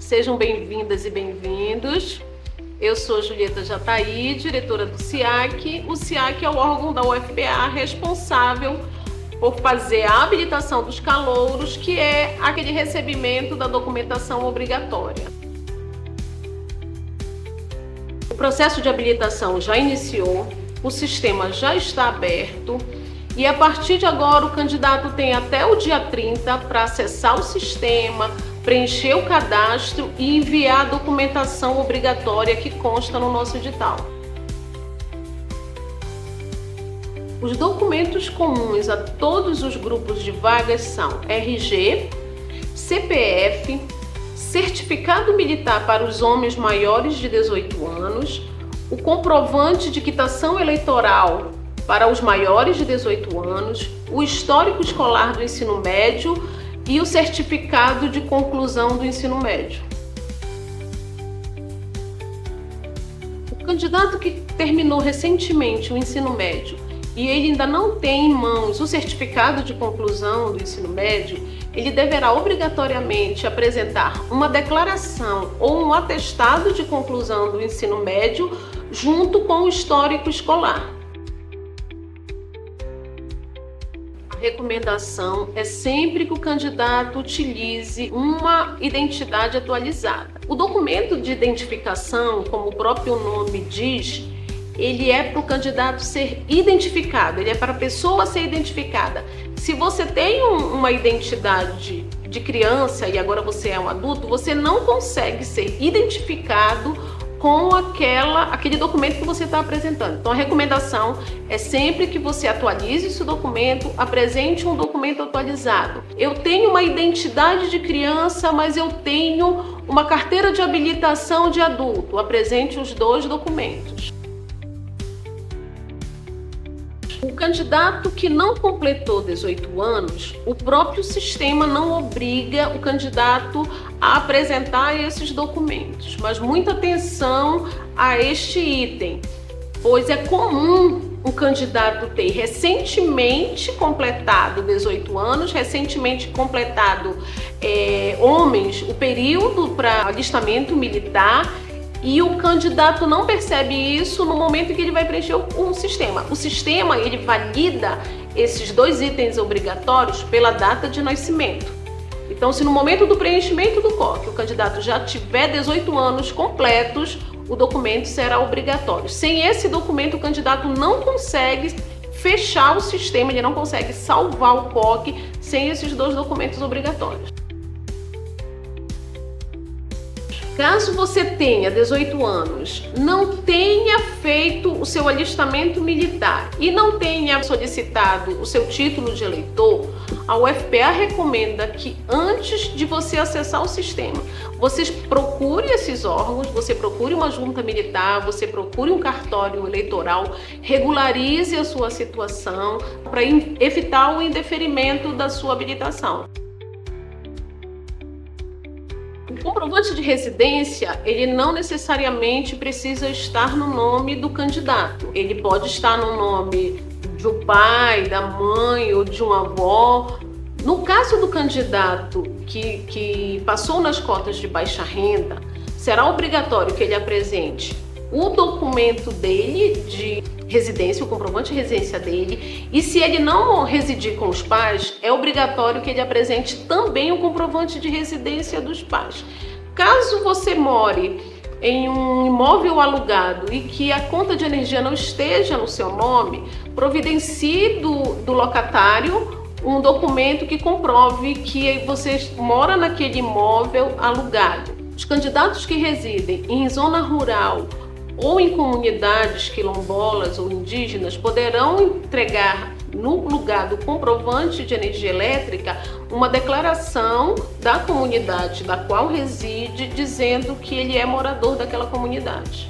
Sejam bem-vindas e bem-vindos. Eu sou Julieta Jataí, diretora do SIAC. O SIAC é o órgão da UFPA responsável por fazer a habilitação dos calouros, que é aquele recebimento da documentação obrigatória. O processo de habilitação já iniciou, o sistema já está aberto e a partir de agora o candidato tem até o dia 30 para acessar o sistema, preencher o cadastro e enviar a documentação obrigatória que consta no nosso edital. Os documentos comuns a todos os grupos de vagas são RG, CPF, certificado militar para os homens maiores de 18 anos, o comprovante de quitação eleitoral para os maiores de 18 anos, o histórico escolar do ensino médio e o certificado de conclusão do ensino médio. O candidato que terminou recentemente o ensino médio e ele ainda não tem em mãos o certificado de conclusão do ensino médio, ele deverá obrigatoriamente apresentar uma declaração ou um atestado de conclusão do ensino médio junto com o histórico escolar. A recomendação é sempre que o candidato utilize uma identidade atualizada. O documento de identificação, como o próprio nome diz, ele é para o candidato ser identificado, ele é para a pessoa ser identificada. Se você tem uma identidade de criança e agora você é um adulto, você não consegue ser identificado com aquele documento que você está apresentando. Então a recomendação é sempre que você atualize esse documento, apresente um documento atualizado. Eu tenho uma identidade de criança, mas eu tenho uma carteira de habilitação de adulto. Apresente os dois documentos. O candidato que não completou 18 anos, o próprio sistema não obriga o candidato a apresentar esses documentos. Mas muita atenção a este item, pois é comum um candidato ter recentemente completado 18 anos, recentemente completado homens, o período para alistamento militar, e o candidato não percebe isso no momento em que ele vai preencher o sistema. O sistema, ele valida esses dois itens obrigatórios pela data de nascimento. Então, se no momento do preenchimento do COC o candidato já tiver 18 anos completos, o documento será obrigatório. Sem esse documento, o candidato não consegue fechar o sistema, ele não consegue salvar o COC sem esses dois documentos obrigatórios. Caso você tenha 18 anos, não tenha feito o seu alistamento militar e não tenha solicitado o seu título de eleitor, a UFPA recomenda que antes de você acessar o sistema, você procure esses órgãos, você procure uma junta militar, você procure um cartório eleitoral, regularize a sua situação para evitar o indeferimento da sua habilitação. O comprovante de residência, ele não necessariamente precisa estar no nome do candidato. Ele pode estar no nome de um pai, da mãe ou de uma avó. No caso do candidato que passou nas cotas de baixa renda, será obrigatório que ele apresente o documento dele de residência, o comprovante de residência dele, e se ele não residir com os pais, é obrigatório que ele apresente também o comprovante de residência dos pais. Caso você more em um imóvel alugado e que a conta de energia não esteja no seu nome, providencie do locatário um documento que comprove que você mora naquele imóvel alugado. Os candidatos que residem em zona rural ou em comunidades quilombolas ou indígenas poderão entregar no lugar do comprovante de energia elétrica uma declaração da comunidade da qual reside, dizendo que ele é morador daquela comunidade.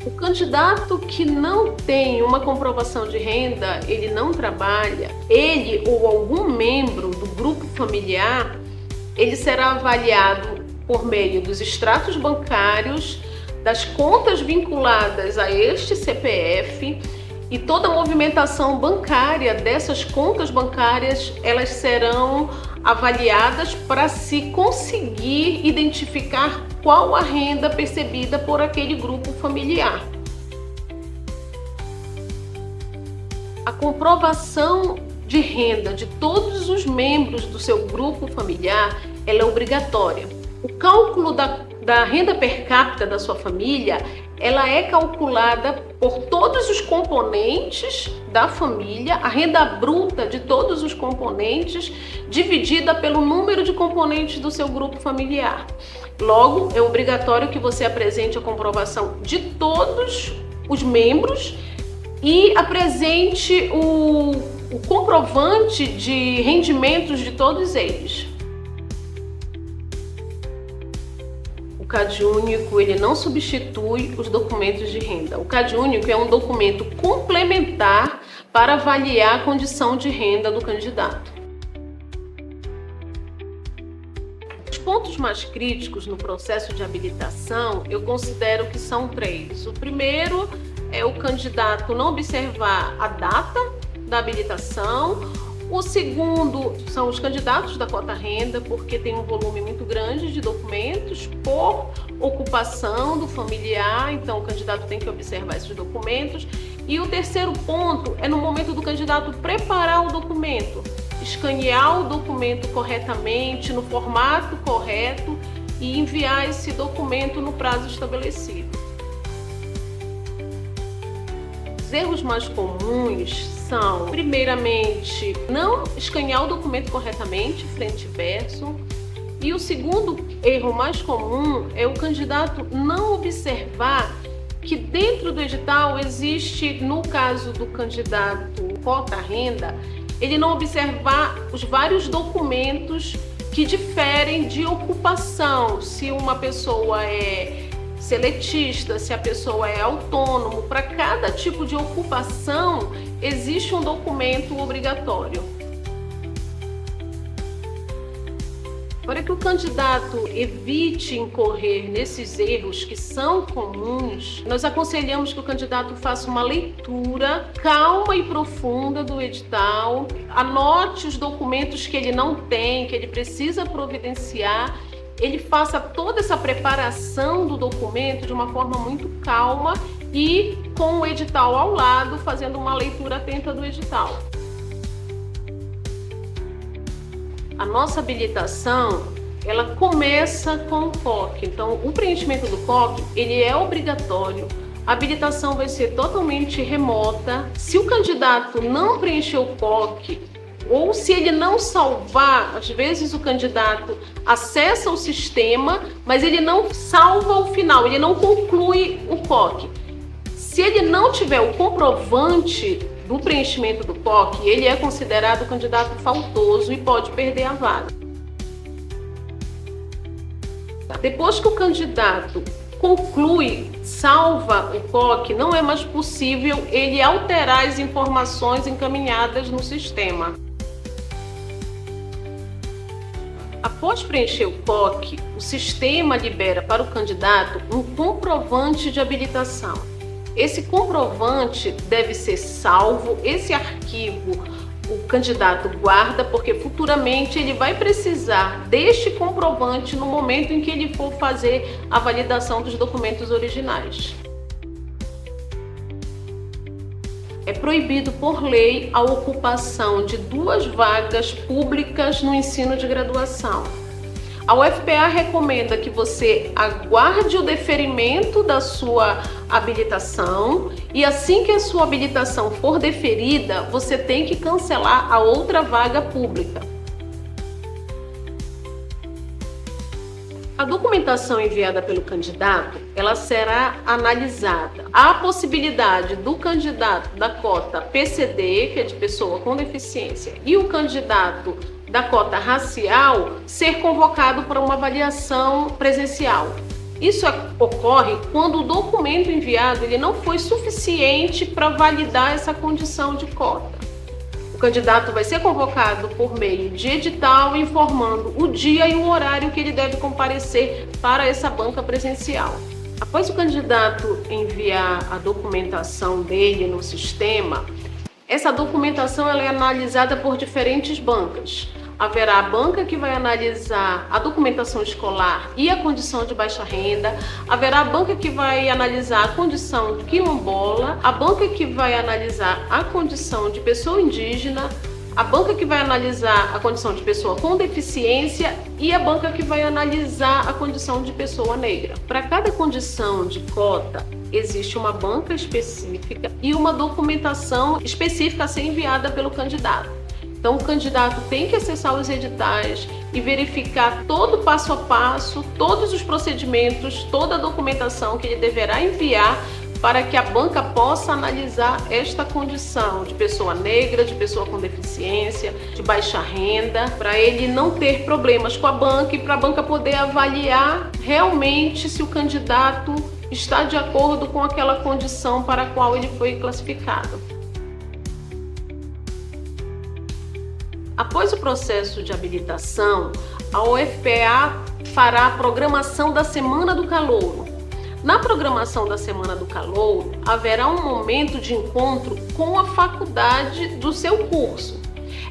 O candidato que não tem uma comprovação de renda, ele não trabalha, ele ou algum membro do grupo familiar, ele será avaliado por meio dos extratos bancários, das contas vinculadas a este CPF e toda a movimentação bancária dessas contas bancárias, elas serão avaliadas para se conseguir identificar qual a renda percebida por aquele grupo familiar. A comprovação de renda de todos os membros do seu grupo familiar, ela é obrigatória. O cálculo da renda per capita da sua família, ela é calculada por todos os componentes da família, a renda bruta de todos os componentes, dividida pelo número de componentes do seu grupo familiar. Logo, é obrigatório que você apresente a comprovação de todos os membros e apresente o comprovante de rendimentos de todos eles. O CadÚnico, ele não substitui os documentos de renda. O CadÚnico é um documento complementar para avaliar a condição de renda do candidato. Os pontos mais críticos no processo de habilitação, eu considero que são 3. O primeiro é o candidato não observar a data da habilitação. O segundo são os candidatos da cota renda, porque tem um volume muito grande de documentos por ocupação do familiar, então o candidato tem que observar esses documentos. E o terceiro ponto é no momento do candidato preparar o documento, escanear o documento corretamente, no formato correto e enviar esse documento no prazo estabelecido. Os erros mais comuns são, primeiramente, não escanear o documento corretamente, frente e verso. E o segundo erro mais comum é o candidato não observar que dentro do edital existe, no caso do candidato cota renda, ele não observar os vários documentos que diferem de ocupação, se uma pessoa é seletista, se a pessoa é autônomo. Para cada tipo de ocupação existe um documento obrigatório. Para que o candidato evite incorrer nesses erros que são comuns, nós aconselhamos que o candidato faça uma leitura calma e profunda do edital, anote os documentos que ele não tem, que ele precisa providenciar. Ele faça toda essa preparação do documento de uma forma muito calma e com o edital ao lado, fazendo uma leitura atenta do edital. A nossa habilitação, ela começa com o COC. Então, o preenchimento do COC, ele é obrigatório. A habilitação vai ser totalmente remota. Se o candidato não preencher o COC, ou se ele não salvar, às vezes o candidato acessa o sistema, mas ele não salva o final, ele não conclui o COC. Se ele não tiver o comprovante do preenchimento do COC, ele é considerado candidato faltoso e pode perder a vaga. Depois que o candidato conclui, salva o COC, não é mais possível ele alterar as informações encaminhadas no sistema. Após preencher o COC, o sistema libera para o candidato um comprovante de habilitação. Esse comprovante deve ser salvo, esse arquivo o candidato guarda, porque futuramente ele vai precisar deste comprovante no momento em que ele for fazer a validação dos documentos originais. É proibido por lei a ocupação de 2 vagas públicas no ensino de graduação. A UFPA recomenda que você aguarde o deferimento da sua habilitação e assim que a sua habilitação for deferida, você tem que cancelar a outra vaga pública. A documentação enviada pelo candidato, ela será analisada. Há a possibilidade do candidato da cota PCD, que é de pessoa com deficiência, e o candidato da cota racial ser convocado para uma avaliação presencial. Isso ocorre quando o documento enviado ele não foi suficiente para validar essa condição de cota. O candidato vai ser convocado por meio de edital, informando o dia e o horário que ele deve comparecer para essa banca presencial. Após o candidato enviar a documentação dele no sistema, essa documentação ela é analisada por diferentes bancas. haverá a banca que vai analisar a documentação escolar e a condição de baixa renda, haverá a banca que vai analisar a condição quilombola, a banca que vai analisar a condição de pessoa indígena, a banca que vai analisar a condição de pessoa com deficiência e a banca que vai analisar a condição de pessoa negra. Para cada condição de cota, existe uma banca específica e uma documentação específica a ser enviada pelo candidato. Então, o candidato tem que acessar os editais e verificar todo o passo a passo, todos os procedimentos, toda a documentação que ele deverá enviar para que a banca possa analisar esta condição de pessoa negra, de pessoa com deficiência, de baixa renda, para ele não ter problemas com a banca e para a banca poder avaliar realmente se o candidato está de acordo com aquela condição para a qual ele foi classificado. Após o processo de habilitação, a UFPA fará a programação da Semana do Calouro. Na programação da Semana do Calouro, haverá um momento de encontro com a faculdade do seu curso.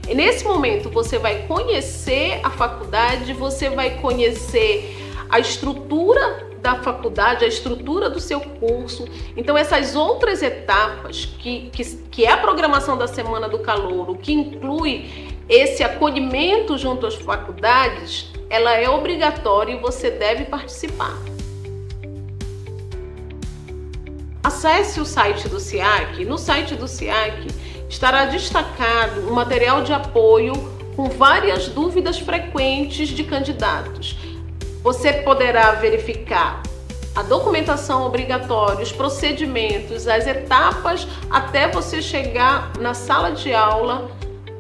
E nesse momento você vai conhecer a faculdade, você vai conhecer a estrutura da faculdade, a estrutura do seu curso. Então essas outras etapas que é a programação da Semana do Calouro, que inclui esse acolhimento junto às faculdades, ela é obrigatória e você deve participar. Acesse o site do SEAC. No site do SEAC estará destacado um material de apoio com várias dúvidas frequentes de candidatos. Você poderá verificar a documentação obrigatória, os procedimentos, as etapas até você chegar na sala de aula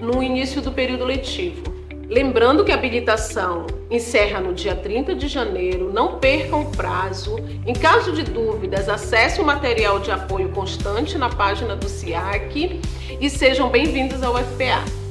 no início do período letivo. Lembrando que a habilitação encerra no dia 30 de janeiro, não percam o prazo. Em caso de dúvidas, acesse o material de apoio constante na página do SEAC e sejam bem-vindos ao UFPA.